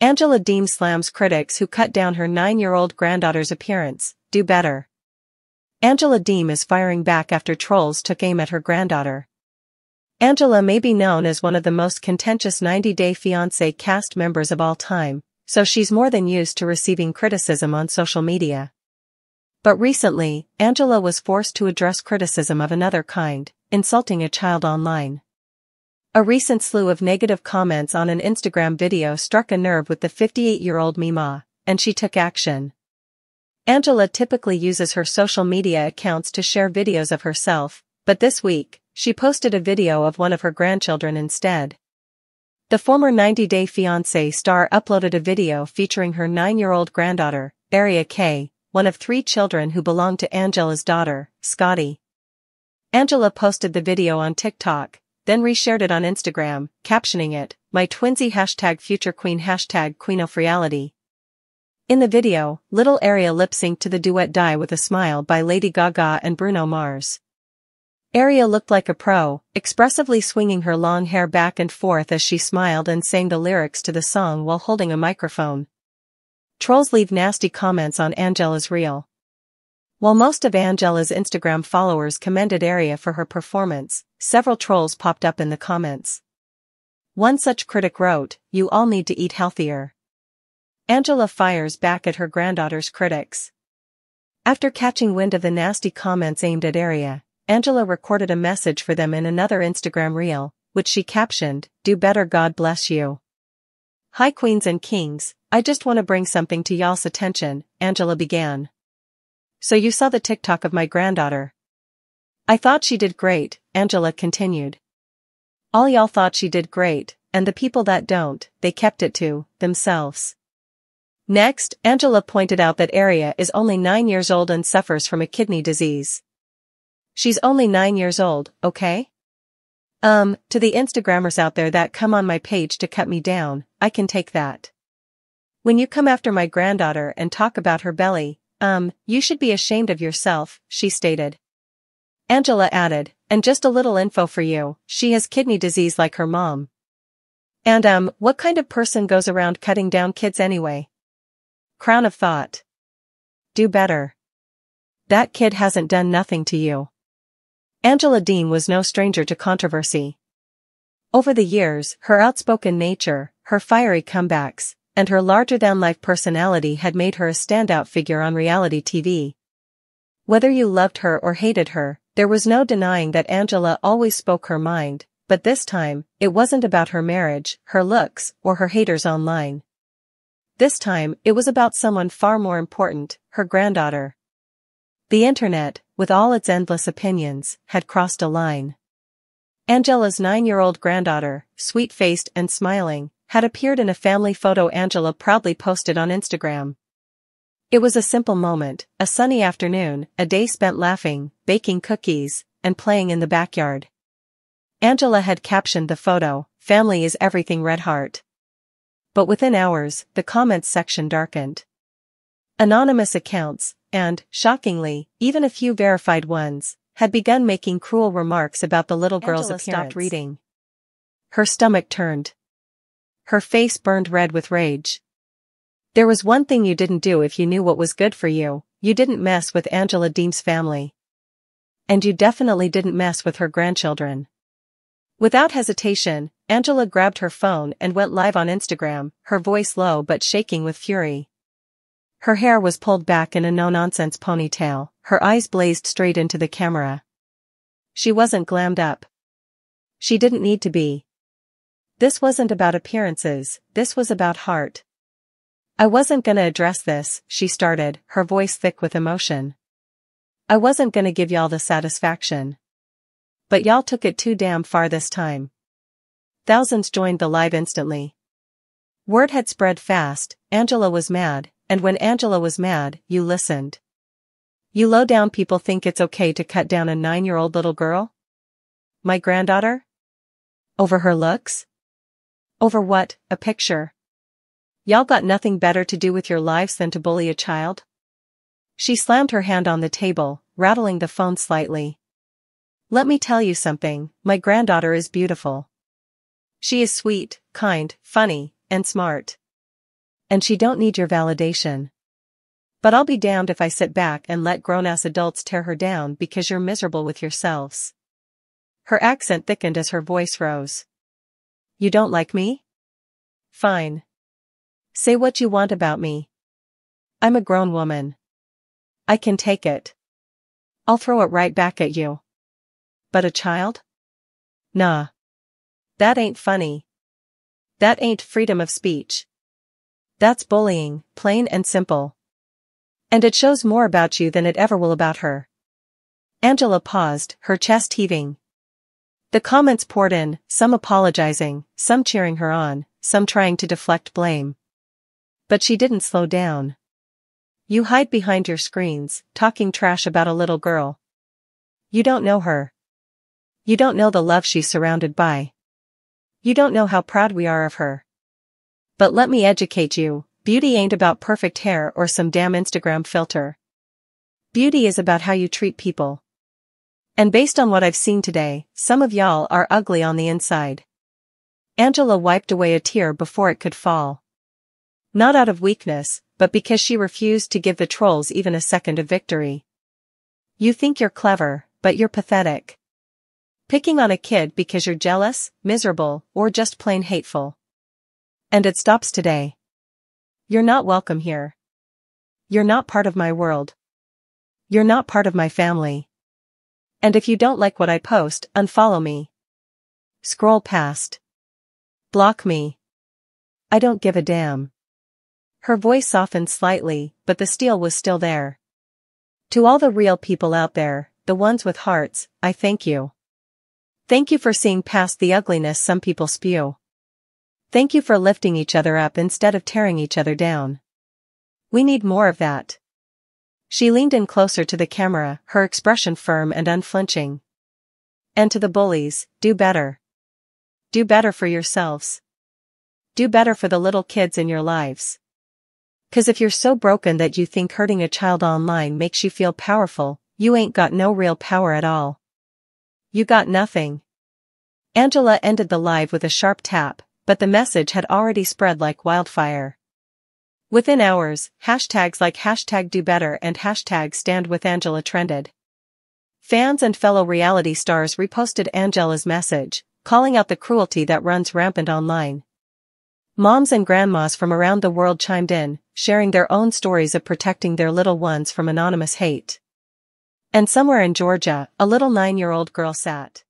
Angela Deem slams critics who cut down her 9-year-old granddaughter's appearance. Do better. Angela Deem is firing back after trolls took aim at her granddaughter. Angela may be known as one of the most contentious 90-Day Fiancé cast members of all time, so she's more than used to receiving criticism on social media. But recently, Angela was forced to address criticism of another kind, insulting a child online. A recent slew of negative comments on an Instagram video struck a nerve with the 58-year-old Mima, and she took action. Angela typically uses her social media accounts to share videos of herself, but this week, she posted a video of one of her grandchildren instead. The former 90-Day Fiancé star uploaded a video featuring her 9-year-old granddaughter, Aria K., one of 3 children who belong to Angela's daughter, Scotty. Angela posted the video on TikTok, then reshared it on Instagram, captioning it, "My twinsy #FutureQueen #Queen of Reality." In the video, little Aria lip-synced to the duet Die With a Smile by Lady Gaga and Bruno Mars. Aria looked like a pro, expressively swinging her long hair back and forth as she smiled and sang the lyrics to the song while holding a microphone. Trolls leave nasty comments on Angela's reel. While most of Angela's Instagram followers commended Aria for her performance, several trolls popped up in the comments. One such critic wrote, "You all need to eat healthier." Angela fires back at her granddaughter's critics. After catching wind of the nasty comments aimed at Aria, Angela recorded a message for them in another Instagram reel, which she captioned, "Do better, God bless you." "Hi queens and kings, I just want to bring something to y'all's attention," Angela began. "So you saw the TikTok of my granddaughter?" "I thought she did great," Angela continued. "All y'all thought she did great, and the people that don't, they kept it to themselves." Next, Angela pointed out that Aria is only 9 years old and suffers from a kidney disease. "She's only 9 years old, okay? To the Instagrammers out there that come on my page to cut me down, I can take that. When you come after my granddaughter and talk about her belly, you should be ashamed of yourself," she stated. Angela added, "And just a little info for you, she has kidney disease like her mom." "And what kind of person goes around cutting down kids anyway?" Crown of thought. Do better. That kid hasn't done nothing to you. Angela Deem was no stranger to controversy. Over the years, her outspoken nature, her fiery comebacks, and her larger-than-life personality had made her a standout figure on reality TV. Whether you loved her or hated her, there was no denying that Angela always spoke her mind, but this time, it wasn't about her marriage, her looks, or her haters online. This time, it was about someone far more important, her granddaughter. The internet, with all its endless opinions, had crossed a line. Angela's 9-year-old granddaughter, sweet-faced and smiling, had appeared in a family photo Angela proudly posted on Instagram. It was a simple moment, a sunny afternoon, a day spent laughing, baking cookies, and playing in the backyard. Angela had captioned the photo, "Family is everything red heart." But within hours, the comments section darkened. Anonymous accounts, and, shockingly, even a few verified ones, had begun making cruel remarks about the little girl's appearance. Angela stopped reading. Her stomach turned. Her face burned red with rage. There was one thing you didn't do if you knew what was good for you: you didn't mess with Angela Deem's family. And you definitely didn't mess with her grandchildren. Without hesitation, Angela grabbed her phone and went live on Instagram, her voice low but shaking with fury. Her hair was pulled back in a no-nonsense ponytail, her eyes blazed straight into the camera. She wasn't glammed up. She didn't need to be. This wasn't about appearances, this was about heart. "I wasn't gonna address this," she started, her voice thick with emotion. "I wasn't gonna give y'all the satisfaction. But y'all took it too damn far this time." Thousands joined the live instantly. Word had spread fast, Angela was mad, and when Angela was mad, you listened. You low-down people think it's okay to cut down a 9-year-old little girl? My granddaughter? Over her looks? Over what, a picture? Y'all got nothing better to do with your lives than to bully a child? She slammed her hand on the table, rattling the phone slightly. "Let me tell you something, my granddaughter is beautiful. She is sweet, kind, funny, and smart. And she don't need your validation. But I'll be damned if I sit back and let grown-ass adults tear her down because you're miserable with yourselves. Her accent thickened as her voice rose. You don't like me? Fine. Say what you want about me. I'm a grown woman. I can take it. I'll throw it right back at you. But a child? Nah. That ain't funny. That ain't freedom of speech. That's bullying, plain and simple. And it shows more about you than it ever will about her. Angela paused, her chest heaving. The comments poured in, some apologizing, some cheering her on, some trying to deflect blame. But she didn't slow down. You hide behind your screens, talking trash about a little girl. You don't know her. You don't know the love she's surrounded by. You don't know how proud we are of her. But let me educate you, beauty ain't about perfect hair or some damn Instagram filter. Beauty is about how you treat people. And based on what I've seen today, some of y'all are ugly on the inside. Angela wiped away a tear before it could fall. Not out of weakness, but because she refused to give the trolls even a second of victory. You think you're clever, but you're pathetic. Picking on a kid because you're jealous, miserable, or just plain hateful. And it stops today. You're not welcome here. You're not part of my world. You're not part of my family. And if you don't like what I post, unfollow me. Scroll past. Block me. I don't give a damn. Her voice softened slightly, but the steel was still there. To all the real people out there, the ones with hearts, I thank you. Thank you for seeing past the ugliness some people spew. Thank you for lifting each other up instead of tearing each other down. We need more of that. She leaned in closer to the camera, her expression firm and unflinching. And to the bullies, do better. Do better for yourselves. Do better for the little kids in your lives. 'Cause if you're so broken that you think hurting a child online makes you feel powerful, you ain't got no real power at all. You got nothing. Angela ended the live with a sharp tap, but the message had already spread like wildfire. Within hours, hashtags like #DoBetter and #StandWithAngela trended. Fans and fellow reality stars reposted Angela's message, calling out the cruelty that runs rampant online. Moms and grandmas from around the world chimed in, sharing their own stories of protecting their little ones from anonymous hate. And somewhere in Georgia, a little 9-year-old girl sat